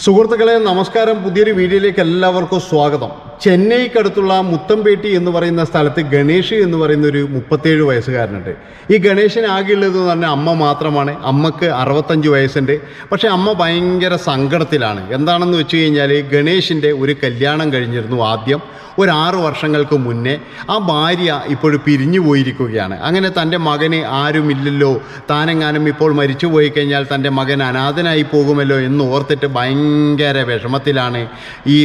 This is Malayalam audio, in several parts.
സുഹൃത്തുക്കളെ നമസ്കാരം. പുതിയൊരു വീഡിയോയിലേക്ക് എല്ലാവർക്കും സ്വാഗതം. ചെന്നൈക്കടുത്തുള്ള മുത്തമ്പേട്ടി എന്ന് പറയുന്ന സ്ഥലത്ത് ഗണേഷ് എന്ന് പറയുന്ന ഒരു 37 വയസ്സുകാരനുണ്ട്. ഈ ഗണേഷിന് ആകെയുള്ളത് എന്ന് പറഞ്ഞാൽ അമ്മ മാത്രമാണ്. അമ്മക്ക് 65 വയസ്സുണ്ട്. പക്ഷേ അമ്മ ഭയങ്കര സങ്കടത്തിലാണ്. എന്താണെന്ന് വെച്ച് കഴിഞ്ഞാൽ ഗണേഷിൻ്റെ ഒരു കല്യാണം കഴിഞ്ഞിരുന്നു ആദ്യം ഒരു 6 വർഷങ്ങൾക്ക് മുന്നേ. ആ ഭാര്യ ഇപ്പോഴും പിരിഞ്ഞു പോയിരിക്കുകയാണ്. അങ്ങനെ തൻ്റെ മകന് ആരുമില്ലല്ലോ, താനെങ്ങാനും ഇപ്പോൾ മരിച്ചു പോയി കഴിഞ്ഞാൽ തൻ്റെ മകൻ അനാഥനായി പോകുമല്ലോ എന്ന് ഓർത്തിട്ട് ഭയങ്കര വിഷമത്തിലാണ് ഈ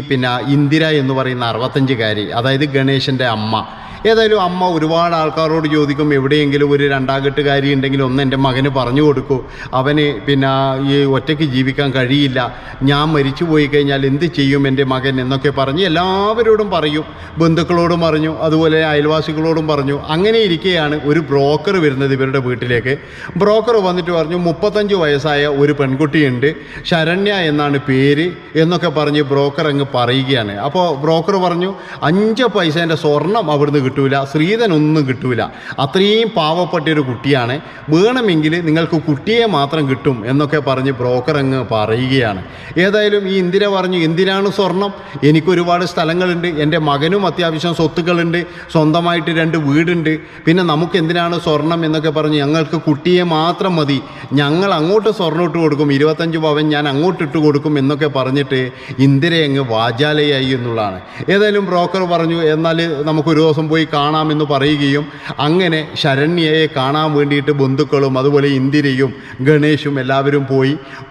ഇന്ദിര എന്ന് പറയുന്ന 65-കാരി, അതായത് ഗണേശൻ്റെ അമ്മ. ഏതായാലും അമ്മ ഒരുപാട് ആൾക്കാരോട് ചോദിക്കും, എവിടെയെങ്കിലും ഒരു രണ്ടാംകെട്ടുകാരി ഉണ്ടെങ്കിൽ ഒന്ന് എൻ്റെ മകന് പറഞ്ഞു കൊടുക്കൂ, അവന് ഈ ഒറ്റയ്ക്ക് ജീവിക്കാൻ കഴിയില്ല, ഞാൻ മരിച്ചു പോയി കഴിഞ്ഞാൽ എന്ത് ചെയ്യും എൻ്റെ മകൻ എന്നൊക്കെ പറഞ്ഞ് എല്ലാവരോടും പറയും. ബന്ധുക്കളോടും പറഞ്ഞു, അതുപോലെ അയൽവാസികളോടും പറഞ്ഞു. അങ്ങനെ ഇരിക്കെയാണ് ഒരു ബ്രോക്കർ വരുന്നത് ഇവരുടെ വീട്ടിലേക്ക്. ബ്രോക്കർ വന്നിട്ട് പറഞ്ഞു, 35 വയസ്സായ ഒരു പെൺകുട്ടിയുണ്ട്, ശരണ്യ എന്നാണ് പേര് എന്നൊക്കെ പറഞ്ഞ് ബ്രോക്കർ അങ്ങ് പറയുകയാണ്. അപ്പോൾ ബ്രോക്കർ പറഞ്ഞു, 5 പൈസേൻ്റെ സ്വർണം അവിടുന്ന് കിട്ടൂല, ശ്രീധനൊന്നും കിട്ടൂല, അത്രയും പാവപ്പെട്ടൊരു കുട്ടിയാണ്, വേണമെങ്കിൽ നിങ്ങൾക്ക് കുട്ടിയെ മാത്രം കിട്ടും എന്നൊക്കെ പറഞ്ഞ് ബ്രോക്കർ അങ്ങ് പറയുകയാണ്. ഏതായാലും ഈ ഇന്ദിര പറഞ്ഞു, എന്തിനാണ് സ്വർണം, എനിക്കൊരുപാട് സ്ഥലങ്ങളുണ്ട്, എൻ്റെ മകനും അത്യാവശ്യം സ്വത്തുക്കളുണ്ട്, സ്വന്തമായിട്ട് 2 വീടുണ്ട്, പിന്നെ നമുക്ക് എന്തിനാണ് സ്വർണം എന്നൊക്കെ പറഞ്ഞ് ഞങ്ങൾക്ക് കുട്ടിയെ മാത്രം മതി, ഞങ്ങൾ അങ്ങോട്ട് സ്വർണ്ണം ഇട്ട് കൊടുക്കും, 25 പവൻ ഞാൻ അങ്ങോട്ട് ഇട്ട് കൊടുക്കും എന്നൊക്കെ പറഞ്ഞിട്ട് ഇന്ദിര അങ്ങ് വാചാലയായി എന്നുള്ളതാണ്. ഏതായാലും ബ്രോക്കർ പറഞ്ഞു, എന്നാൽ നമുക്കൊരു ദിവസം പോയി കാണാമെന്ന് പറയുകയും അങ്ങനെ ശരണ്യയെ കാണാൻ വേണ്ടിയിട്ട് ബന്ധുക്കളും അതുപോലെ ഇന്ദിരയും ഗണേഷും എല്ലാവരും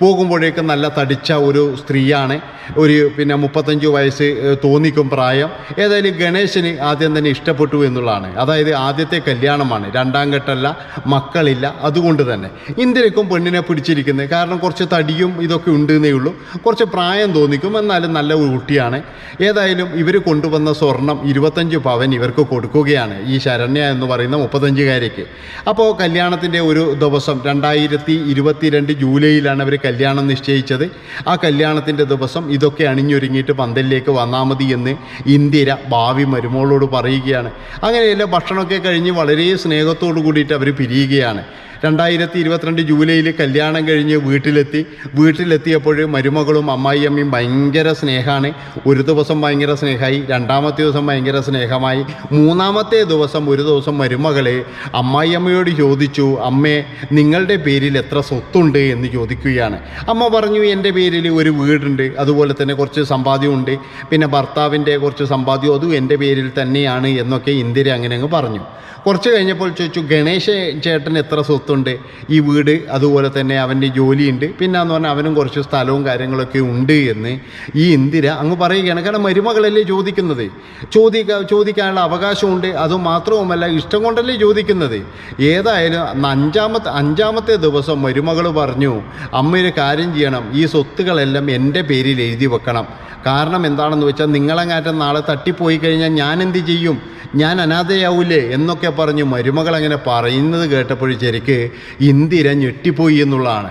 പോകുമ്പോഴേക്കും നല്ല തടിച്ച ഒരു സ്ത്രീയാണ്, ഒരു 35 വയസ്സ് തോന്നിക്കും പ്രായം. ഏതായാലും ഗണേശന് ആദ്യം തന്നെ ഇഷ്ടപ്പെട്ടു എന്നുള്ളതാണ്. അതായത് ആദ്യത്തെ കല്യാണമാണ്, 2ാം ഘട്ടമല്ല, മക്കളില്ല, അതുകൊണ്ട് തന്നെ ഇന്ദിരക്കും പെണ്ണിനെ പിടിച്ചിരിക്കുന്നത്. കാരണം കുറച്ച് തടിയും ഇതൊക്കെ ഉണ്ടെന്നേ ഉള്ളൂ, കുറച്ച് പ്രായം തോന്നിക്കും, എന്നാലും നല്ല ഒരു കുട്ടിയാണ്. ഏതായാലും ഇവർ കൊണ്ടുവന്ന സ്വർണം 25 പവൻ ഇവർക്ക് കൊടുക്കുകയാണ്, ഈ ശരണ്യ എന്ന് പറയുന്ന 35-കാരിക്ക്. അപ്പോൾ കല്യാണത്തിൻ്റെ ഒരു ദിവസം 2022 ജൂലൈയിലാണ് അവർ കല്യാണം നിശ്ചയിച്ചത്. ആ കല്യാണത്തിൻ്റെ ദിവസം ഇതൊക്കെ അണിഞ്ഞൊരുങ്ങിയിട്ട് പന്തലിലേക്ക് വന്നാൽ മതി എന്ന് ഇന്ദിര ഭാവി മരുമോളോട് പറയുകയാണ്. അങ്ങനെയല്ല, ഭക്ഷണമൊക്കെ കഴിഞ്ഞ് വളരെ സ്നേഹത്തോടു കൂടിയിട്ട് അവർ പിരിയുകയാണ്. 2022 ജൂലൈയിൽ കല്യാണം കഴിഞ്ഞ് വീട്ടിലെത്തിയപ്പോൾ മരുമകളും അമ്മായിയമ്മയും ഭയങ്കര സ്നേഹമാണ്. ഒരു ദിവസം ഭയങ്കര സ്നേഹമായി, 2ാമത്തെ ദിവസം ഭയങ്കര സ്നേഹമായി, 3ാമത്തെ ദിവസം ഒരു ദിവസം മരുമകളെ അമ്മായിയമ്മയോട് ചോദിച്ചു, അമ്മേ നിങ്ങളുടെ പേരിൽ എത്ര സ്വത്തുണ്ട് എന്ന് ചോദിക്കുകയാണ്. അമ്മ പറഞ്ഞു, എൻ്റെ പേരിൽ ഒരു വീടുണ്ട്, അതുപോലെ തന്നെ കുറച്ച് സമ്പാദ്യമുണ്ട്, പിന്നെ ഭർത്താവിൻ്റെ കുറച്ച് സമ്പാദ്യം അതും എൻ്റെ പേരിൽ തന്നെയാണ് എന്നൊക്കെ ഇന്ദിര അങ്ങനെ അങ്ങ് പറഞ്ഞു. കുറച്ച് കഴിഞ്ഞപ്പോൾ ചോദിച്ചു, ഗണേശ ചേട്ടൻ എത്ര സ്വത്തുണ്ട്, ഈ വീട് അതുപോലെ തന്നെ അവൻ്റെ ജോലിയുണ്ട്, പിന്നെ എന്ന് പറഞ്ഞാൽ അവനും കുറച്ച് സ്ഥലവും കാര്യങ്ങളൊക്കെ ഉണ്ട് എന്ന് ഈ ഇന്ദിര അങ്ങ് പറയുകയാണ്. കാരണം മരുമകളല്ലേ ചോദിക്കുന്നത്, ചോദിക്കാനുള്ള അവകാശമുണ്ട്, അതുമാത്രവുമല്ല ഇഷ്ടം കൊണ്ടല്ലേ ചോദിക്കുന്നത്. ഏതായാലും 5ാമത്തെ ദിവസം മരുമകൾ പറഞ്ഞു, അമ്മയൊരു കാര്യം ചെയ്യണം, ഈ സ്വത്തുക്കളെല്ലാം എൻ്റെ പേരിൽ എഴുതി വെക്കണം. കാരണം എന്താണെന്ന് വെച്ചാൽ നിങ്ങളെങ്ങാറ്റം നാളെ തട്ടിപ്പോയി കഴിഞ്ഞാൽ ഞാൻ എന്ത് ചെയ്യും, ഞാൻ അനാഥയാവൂലേ എന്നൊക്കെ പറഞ്ഞ് മരുമകൾ അങ്ങനെ പറയുന്നത് കേട്ടപ്പോഴും ശരിക്ക് ഇന്ദിര ഞെട്ടിപ്പോയി എന്നുള്ളതാണ്.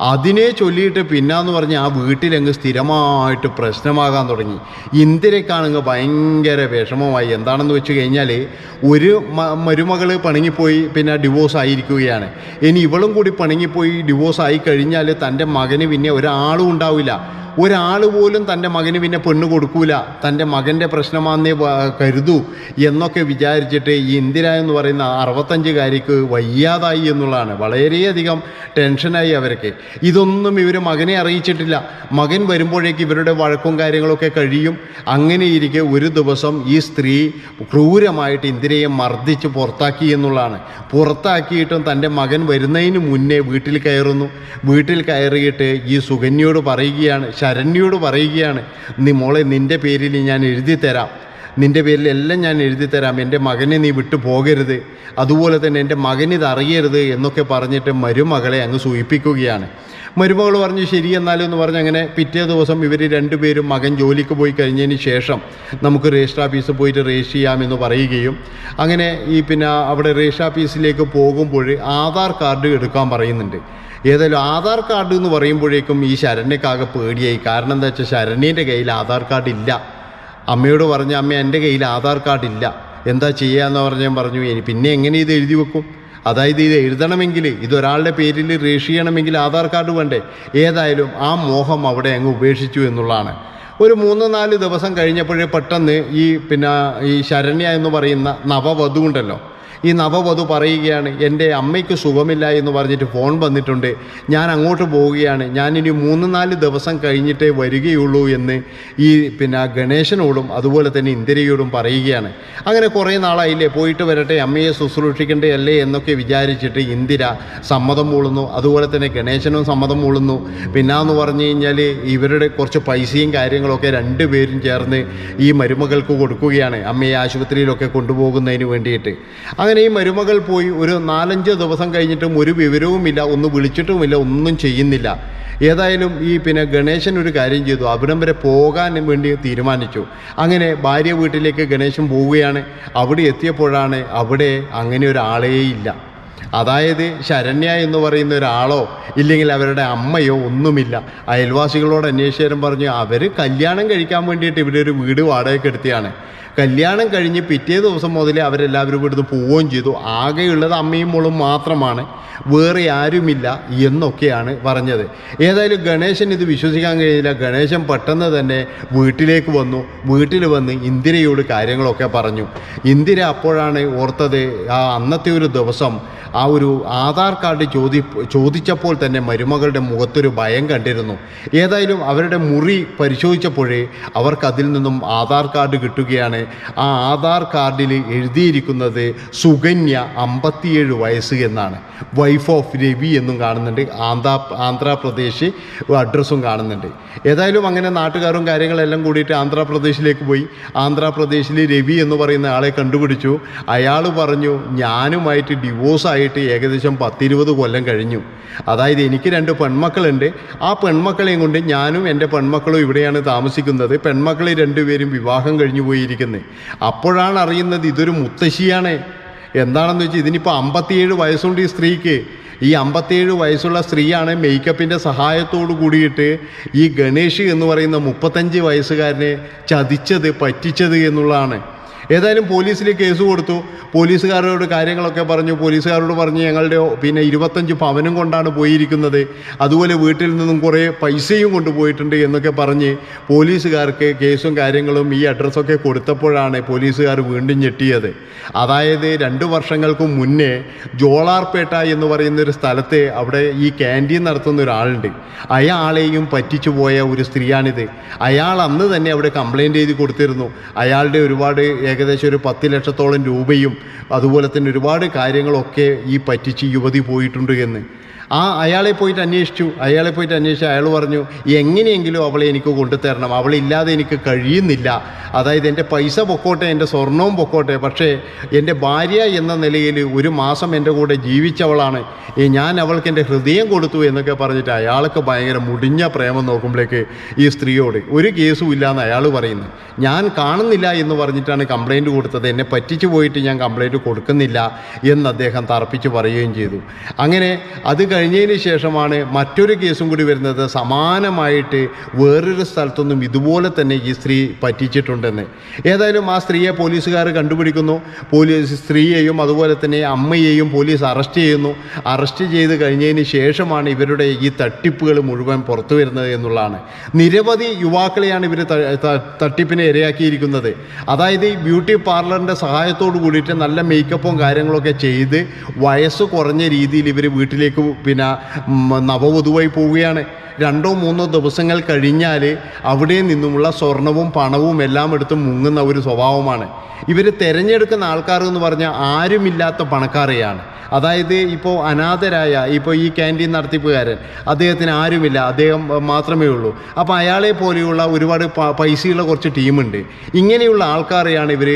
അതിനെ ചൊല്ലിയിട്ട് പിന്നാന്ന് പറഞ്ഞ് ആ വീട്ടിലങ്ങ് സ്ഥിരമായിട്ട് പ്രശ്നമാകാൻ തുടങ്ങി. ഇന്ദിരക്കാണെങ്കിൽ ഭയങ്കര വിഷമമായി. എന്താണെന്ന് വെച്ച് കഴിഞ്ഞാൽ ഒരു മരുമകൾ പിണങ്ങിപ്പോയി, പിന്നെ ഡിവോഴ്സ് ആയിരിക്കുകയാണ്. ഇനി ഇവളും കൂടി പിണങ്ങിപ്പോയി ഡിവോഴ്സ് ആയി കഴിഞ്ഞാൽ തൻ്റെ മകന് പിന്നെ ഒരാളും ഉണ്ടാവില്ല, ഒരാൾ പോലും തൻ്റെ മകന് പിന്നെ പെണ്ണ് കൊടുക്കൂല, തൻ്റെ മകൻ്റെ പ്രശ്നമാണെന്നേ കരുതൂ എന്നൊക്കെ വിചാരിച്ചിട്ട് ഈ ഇന്ദിര എന്ന് പറയുന്ന 65-കാരിക്ക് വയ്യാതായി എന്നുള്ളതാണ്. വളരെയധികം ടെൻഷനായി അവർക്ക്. ഇതൊന്നും ഇവർ മകനെ അറിയിച്ചിട്ടില്ല. മകൻ വരുമ്പോഴേക്ക് ഇവരുടെ വഴക്കും കാര്യങ്ങളൊക്കെ കഴിയും. അങ്ങനെയിരിക്കെ ഒരു ദിവസം ഈ സ്ത്രീ ക്രൂരമായിട്ട് ഇന്ദിരയെ മർദ്ദിച്ച് പുറത്താക്കി എന്നുള്ളതാണ്. പുറത്താക്കിയിട്ടും തൻ്റെ മകൻ വരുന്നതിന് മുന്നേ വീട്ടിൽ കയറുന്നു. വീട്ടിൽ കയറിയിട്ട് ഈ സുകന്യയോട് പറയുകയാണ്, ശരണ്യയോട് പറയുകയാണ്, നീ മോളെ നിൻ്റെ പേരിൽ ഞാൻ എഴുതി തരാം, നിൻ്റെ പേരിൽ എല്ലാം ഞാൻ എഴുതി തരാം, എൻ്റെ മകനെ നീ വിട്ടു പോകരുത്, അതുപോലെ തന്നെ എൻ്റെ മകനിത് അറിയരുത് എന്നൊക്കെ പറഞ്ഞിട്ട് മരുമകളെ അങ്ങ് സൂചിപ്പിക്കുകയാണ്. മരുമകൾ പറഞ്ഞു ശരി എന്നാലും എന്ന് പറഞ്ഞ് അങ്ങനെ പിറ്റേ ദിവസം ഇവർ 2 പേരും മകൻ ജോലിക്ക് പോയി കഴിഞ്ഞതിന് ശേഷം നമുക്ക് രജിസ്റ്റർ ഓഫീസിൽ പോയിട്ട് രജിസ്റ്റർ ചെയ്യാമെന്ന് പറയുകയും അങ്ങനെ അവിടെ രജിസ്റ്റർ ഓഫീസിലേക്ക് പോകുമ്പോൾ ആധാർ കാർഡ് എടുക്കാൻ പറയുന്നുണ്ട്. ഏതായാലും ആധാർ കാർഡ് എന്ന് പറയുമ്പോഴേക്കും ഈ ശരണ്യക്കാകെ പേടിയായി. കാരണം എന്താ വെച്ചാൽ ശരണ്യൻ്റെ കയ്യിൽ ആധാർ കാർഡ് ഇല്ല. അമ്മയോട് പറഞ്ഞ, അമ്മ എൻ്റെ കയ്യിൽ ആധാർ കാർഡ് ഇല്ല, എന്താ ചെയ്യാന്ന് പറഞ്ഞു. പിന്നെ എങ്ങനെ ഇത് എഴുതി വെക്കും, അതായത് ഇത് എഴുതണമെങ്കിൽ ഇതൊരാളുടെ പേരിൽ രജിസ്റ്റർ ചെയ്യണമെങ്കിൽ ആധാർ കാർഡ് വേണ്ടേ. ഏതായാലും ആ മോഹം അവിടെ അങ്ങ് ഉപേക്ഷിച്ചു എന്നുള്ളതാണ്. ഒരു 3-4 ദിവസം കഴിഞ്ഞപ്പോഴേ പെട്ടെന്ന് ഈ ശരണ്യ എന്ന് പറയുന്ന നവവധു ഉണ്ടല്ലോ, ഈ നവവധു പറയുകയാണ്, എൻ്റെ അമ്മയ്ക്ക് സുഖമില്ല എന്ന് പറഞ്ഞിട്ട് ഫോൺ വന്നിട്ടുണ്ട്, ഞാൻ അങ്ങോട്ട് പോവുകയാണ്, ഞാനിനി 3-4 ദിവസം കഴിഞ്ഞിട്ടേ വരികയുള്ളൂ എന്ന് ഗണേശനോടും അതുപോലെ തന്നെ ഇന്ദിരയോടും പറയുകയാണ്. അങ്ങനെ കുറേ നാളായില്ലേ, പോയിട്ട് വരട്ടെ, അമ്മയെ ശുശ്രൂഷിക്കേണ്ടേ അല്ലേ എന്നൊക്കെ വിചാരിച്ചിട്ട് ഇന്ദിര സമ്മതം മൂളുന്നു. അതുപോലെ തന്നെ ഗണേശനും സമ്മതം മൂളുന്നു. പിന്നെന്ന് പറഞ്ഞു കഴിഞ്ഞാൽ ഇവരുടെ കുറച്ച് പൈസയും കാര്യങ്ങളൊക്കെ രണ്ടുപേരും ചേർന്ന് ഈ മരുമകൾക്ക് കൊടുക്കുകയാണ്, അമ്മയെ ആശുപത്രിയിലൊക്കെ കൊണ്ടുപോകുന്നതിന് വേണ്ടിയിട്ട്. അങ്ങനെ ഈ മരുമകൾ പോയി ഒരു 4-5 ദിവസം കഴിഞ്ഞിട്ടും ഒരു വിവരവുമില്ല, ഒന്ന് വിളിച്ചിട്ടുമില്ല, ഒന്നും ചെയ്യുന്നില്ല. ഏതായാലും ഗണേശൻ ഒരു കാര്യം ചെയ്തു, അവിടം വരെ പോകാൻ വേണ്ടി തീരുമാനിച്ചു. അങ്ങനെ ഭാര്യ വീട്ടിലേക്ക് ഗണേശൻ പോവുകയാണ്. അവിടെ എത്തിയപ്പോഴാണ് അവിടെ അങ്ങനെ ഒരാളേയില്ല. അതായത് ശരണ്യ എന്ന് പറയുന്ന ഒരാളോ ഇല്ലെങ്കിൽ അവരുടെ അമ്മയോ ഒന്നുമില്ല. അയൽവാസികളോട് അന്വേഷിച്ചാലും പറഞ്ഞു അവർ കല്യാണം കഴിക്കാൻ വേണ്ടിയിട്ട് ഇവിടെ ഒരു വീട് വാടകയ്ക്ക് എടുത്തിയാണ്. കല്യാണം കഴിഞ്ഞ് പിറ്റേ ദിവസം മുതലേ അവരെല്ലാവരും ഇവിടുന്ന് പോവുകയും ചെയ്തു. ആകെയുള്ളത് അമ്മയും മോളും മാത്രമാണ്, വേറെ ആരുമില്ല എന്നൊക്കെയാണ് പറഞ്ഞത്. ഏതായാലും ഗണേശൻ ഇത് വിശ്വസിക്കാൻ കഴിയില്ല. ഗണേശൻ പെട്ടെന്ന് തന്നെ വീട്ടിലേക്ക് വന്നു. വീട്ടിൽ വന്ന് ഇന്ദിരയോട് കാര്യങ്ങളൊക്കെ പറഞ്ഞു. ഇന്ദിര അപ്പോഴാണ് ഓർത്തത്, അന്നത്തെ ഒരു ദിവസം ആ ഒരു ആധാർ കാർഡ് ചോദിച്ചപ്പോൾ തന്നെ മരുമകളുടെ മുഖത്തൊരു ഭയം കണ്ടിരുന്നു. ഏതായാലും അവരുടെ മുറി പരിശോധിച്ചപ്പോഴേ അവർക്കതിൽ നിന്നും ആധാർ കാർഡ് കിട്ടുകയാണ്. ആ ആധാർ കാർഡിൽ എഴുതിയിരിക്കുന്നത് സുകന്യ 57 വയസ്സ് എന്നാണ്. വൈഫ് ഓഫ് രവി എന്നും കാണുന്നുണ്ട്. ആന്ധ്രാപ്രദേശ് അഡ്രസ്സും കാണുന്നുണ്ട്. ഏതായാലും അങ്ങനെ നാട്ടുകാരും കാര്യങ്ങളെല്ലാം കൂടിയിട്ട് ആന്ധ്രാപ്രദേശിലേക്ക് പോയി. ആന്ധ്രാപ്രദേശിൽ രവി എന്ന് പറയുന്ന ആളെ കണ്ടുപിടിച്ചു. അയാൾ പറഞ്ഞു, ഞാനുമായിട്ട് ഡിവോഴ്സായിട്ട് ഏകദേശം 10-20 കൊല്ലം കഴിഞ്ഞു. അതായത് എനിക്ക് 2 പെൺമക്കളുണ്ട്. ആ പെൺമക്കളെയും കൊണ്ട് ഞാനും എൻ്റെ പെൺമക്കളും ഇവിടെയാണ് താമസിക്കുന്നത്. പെൺമക്കൾ 2 പേരും വിവാഹം കഴിഞ്ഞു പോയിരിക്കുന്നത്. അപ്പോഴാണ് അറിയുന്നത് ഇതൊരു മുത്തശ്ശിയാണ്. എന്താണെന്ന് വെച്ചാൽ ഇതിനിപ്പോൾ 57 വയസ്സുണ്ട് ഈ സ്ത്രീക്ക്. ഈ 57 വയസ്സുള്ള സ്ത്രീയാണ് മേക്കപ്പിൻ്റെ സഹായത്തോടു കൂടിയിട്ട് ഈ ഗണേഷ് എന്ന് പറയുന്ന 35 വയസ്സുകാരനെ ചതിച്ചത്, പറ്റിച്ചത് എന്നുള്ളതാണ്. ഏതായാലും പോലീസിൽ കേസ് കൊടുത്തു. പോലീസുകാരോട് കാര്യങ്ങളൊക്കെ പറഞ്ഞു. പോലീസുകാരോട് പറഞ്ഞ് ഞങ്ങളുടെ 25 പവനും കൊണ്ടാണ് പോയിരിക്കുന്നത്, അതുപോലെ വീട്ടിൽ നിന്നും കുറേ പൈസയും കൊണ്ടുപോയിട്ടുണ്ട് എന്നൊക്കെ പറഞ്ഞ് പോലീസുകാർക്ക് കേസും കാര്യങ്ങളും ഈ അഡ്രസ്സൊക്കെ കൊടുത്തപ്പോഴാണ് പോലീസുകാർ വീണ്ടും ഞെട്ടിയത്. അതായത് 2 വർഷങ്ങൾക്ക് മുന്നേ ജോളാർപേട്ട എന്ന് പറയുന്നൊരു സ്ഥലത്ത് അവിടെ ഈ ക്യാൻറ്റീൻ നടത്തുന്ന ഒരാളുണ്ട്. അയാളെയും പറ്റിച്ചു പോയ ഒരു സ്ത്രീയാണിത്. അയാൾ അന്ന് തന്നെ അവിടെ കംപ്ലയിൻ്റ് എഴുതി കൊടുത്തിരുന്നു. അയാളുടെ ഒരുപാട് ഏകദേശം ഒരു 10 ലക്ഷത്തോളം രൂപയും അതുപോലെ തന്നെ ഒരുപാട് കാര്യങ്ങളൊക്കെ ഈ പറ്റിച്ച് യുവതി പോയിട്ടുണ്ട് എന്ന്. അയാളെ പോയിട്ട് അന്വേഷിച്ചു. അയാൾ പറഞ്ഞു, എങ്ങനെയെങ്കിലും അവളെ എനിക്ക് കൊണ്ടുതരണം, അവളില്ലാതെ എനിക്ക് കഴിയുന്നില്ല. അതായത് എൻ്റെ പൈസ പൊക്കോട്ടെ, എൻ്റെ സ്വർണവും പൊക്കോട്ടെ, പക്ഷേ എൻ്റെ ഭാര്യ എന്ന നിലയിൽ 1 മാസം എൻ്റെ കൂടെ ജീവിച്ചവളാണ്, ഞാൻ അവൾക്ക് എൻ്റെ ഹൃദയം കൊടുത്തു എന്നൊക്കെ പറഞ്ഞിട്ട് അയാൾക്ക് ഭയങ്കര മുടിഞ്ഞ പ്രേമം നോക്കുമ്പോഴേക്ക് ഈ സ്ത്രീയോട് ഒരു കേസും ഇല്ലയെന്ന് അയാൾ പറയുന്നു. ഞാൻ കാണുന്നില്ല എന്ന് പറഞ്ഞിട്ടാണ് കംപ്ലയിൻറ്റ് കൊടുത്തത്, എന്നെ പറ്റിച്ചു പോയിട്ട് ഞാൻ കംപ്ലയിൻറ്റ് കൊടുക്കുന്നില്ല എന്ന് അദ്ദേഹം തർപ്പിച്ച് പറയുകയും ചെയ്തു. അങ്ങനെ അത് കഴിഞ്ഞതിന് ശേഷമാണ് മറ്റൊരു കേസും കൂടി വരുന്നത്. സമാനമായിട്ട് വേറൊരു സ്ഥലത്തൊന്നും ഇതുപോലെ തന്നെ ഈ സ്ത്രീ പറ്റിച്ചിട്ടുണ്ടെന്ന്. ഏതായാലും ആ സ്ത്രീയെ പോലീസുകാർ കണ്ടുപിടിക്കുന്നു. സ്ത്രീയെയും അതുപോലെ തന്നെ അമ്മയെയും പോലീസ് അറസ്റ്റ് ചെയ്യുന്നു. അറസ്റ്റ് ചെയ്ത് കഴിഞ്ഞതിന് ശേഷമാണ് ഇവരുടെ ഈ തട്ടിപ്പുകൾ മുഴുവൻ പുറത്തു വരുന്നത് എന്നുള്ളതാണ്. നിരവധി യുവാക്കളെയാണ് ഇവർ തട്ടിപ്പിനെ ഇരയാക്കിയിരിക്കുന്നത്. അതായത് ഈ ബ്യൂട്ടി പാർലറിൻ്റെ സഹായത്തോടു കൂടിയിട്ട് നല്ല മേക്കപ്പും കാര്യങ്ങളൊക്കെ ചെയ്ത് വയസ്സ് കുറഞ്ഞ രീതിയിൽ ഇവർ വീട്ടിലേക്ക് നവവധുവായി പോവുകയാണ്. 2-3 ദിവസങ്ങൾ കഴിഞ്ഞാൽ അവിടെ നിന്നുമുള്ള സ്വർണവും പണവും എല്ലാം എടുത്ത് മുങ്ങുന്ന ഒരു സ്വഭാവമാണ്. ഇവർ തിരഞ്ഞെടുക്കുന്ന ആൾക്കാർ എന്ന് പറഞ്ഞാൽ ആരുമില്ലാത്ത പണക്കാരെയാണ്. അതായത് ഇപ്പോൾ അനാഥരായ ഈ ക്യാൻറ്റീൻ നടത്തിപ്പുകാരൻ, അദ്ദേഹത്തിന് ആരുമില്ല, അദ്ദേഹം മാത്രമേ ഉള്ളൂ. അപ്പോൾ അയാളെ പോലെയുള്ള ഒരുപാട് പൈസയുള്ള കുറച്ച് ടീമുണ്ട്. ഇങ്ങനെയുള്ള ആൾക്കാരെയാണ് ഇവർ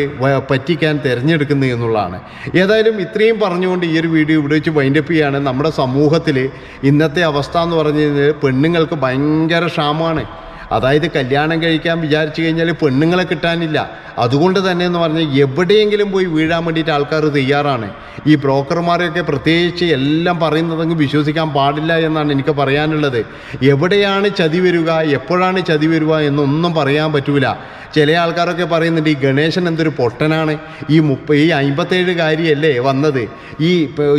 പറ്റിക്കാൻ തിരഞ്ഞെടുക്കുന്നത് എന്നുള്ളതാണ്. ഏതായാലും ഇത്രയും പറഞ്ഞുകൊണ്ട് ഈ ഒരു വീഡിയോ ഇവിടെ വെച്ച് വൈൻഡപ്പ് ചെയ്യുകയാണ്. നമ്മുടെ സമൂഹത്തിൽ ഇന്നത്തെ അവസ്ഥ എന്ന് പറഞ്ഞു കഴിഞ്ഞാൽ പെണ്ണുങ്ങൾക്ക് ഭയങ്കര ക്ഷാമമാണ്. അതായത് കല്യാണം കഴിക്കാൻ വിചാരിച്ചു കഴിഞ്ഞാൽ പെണ്ണുങ്ങളെ കിട്ടാനില്ല. അതുകൊണ്ട് തന്നെ എന്ന് പറഞ്ഞാൽ എവിടെയെങ്കിലും പോയി വീഴാൻ വേണ്ടിയിട്ട് ആൾക്കാർ തയ്യാറാണ്. ഈ ബ്രോക്കർമാരെയൊക്കെ പ്രത്യേകിച്ച് എല്ലാം പറയുന്നതെങ്കിൽ വിശ്വസിക്കാൻ പാടില്ല എന്നാണ് എനിക്ക് പറയാനുള്ളത്. എവിടെയാണ് ചതി വരിക, എപ്പോഴാണ് ചതി വരിക എന്നൊന്നും പറയാൻ പറ്റൂല. ചില ആൾക്കാരൊക്കെ പറയുന്നുണ്ട് ഈ ഗണേശൻ എന്തൊരു പൊട്ടനാണ്, ഈ 57-കാര്യല്ലേ വന്നത്,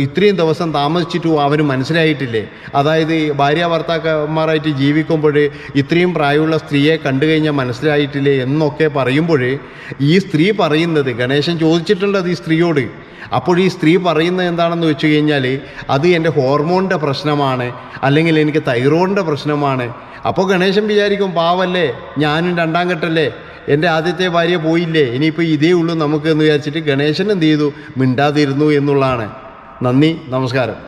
ഇത്രയും ദിവസം താമസിച്ചിട്ടും അവന് മനസ്സിലായിട്ടില്ലേ, അതായത് ഭാര്യ ഭർത്താക്കന്മാരായിട്ട് ജീവിക്കുമ്പോൾ ഇത്രയും പ്രായമുള്ള സ്ത്രീയെ കണ്ടു കഴിഞ്ഞാൽ മനസ്സിലായിട്ടില്ലേ എന്നൊക്കെ പറയുമ്പോൾ ഈ സ്ത്രീ പറയുന്നത്, ഗണേശൻ ചോദിച്ചിട്ടുള്ളത് ഈ സ്ത്രീയോട്, അപ്പോൾ ഈ സ്ത്രീ പറയുന്നത് എന്താണെന്ന് വെച്ച് കഴിഞ്ഞാൽ അത് എൻ്റെ ഹോർമോണിൻ്റെ പ്രശ്നമാണ്, അല്ലെങ്കിൽ എനിക്ക് തൈറോയിഡിൻ്റെ പ്രശ്നമാണ്. അപ്പോൾ ഗണേശൻ വിചാരിക്കും പാവല്ലേ, ഞാനും 2ാം ഘട്ടല്ലേ, എൻ്റെ ആദ്യത്തെ ഭാര്യ പോയില്ലേ, ഇനിയിപ്പോൾ ഇതേ ഉള്ളൂ നമുക്ക് എന്ന് വിചാരിച്ചിട്ട് ഗണേശൻ എന്ത് ചെയ്തു, മിണ്ടാതിരുന്നു എന്നുള്ളതാണ്. നന്ദി, നമസ്കാരം.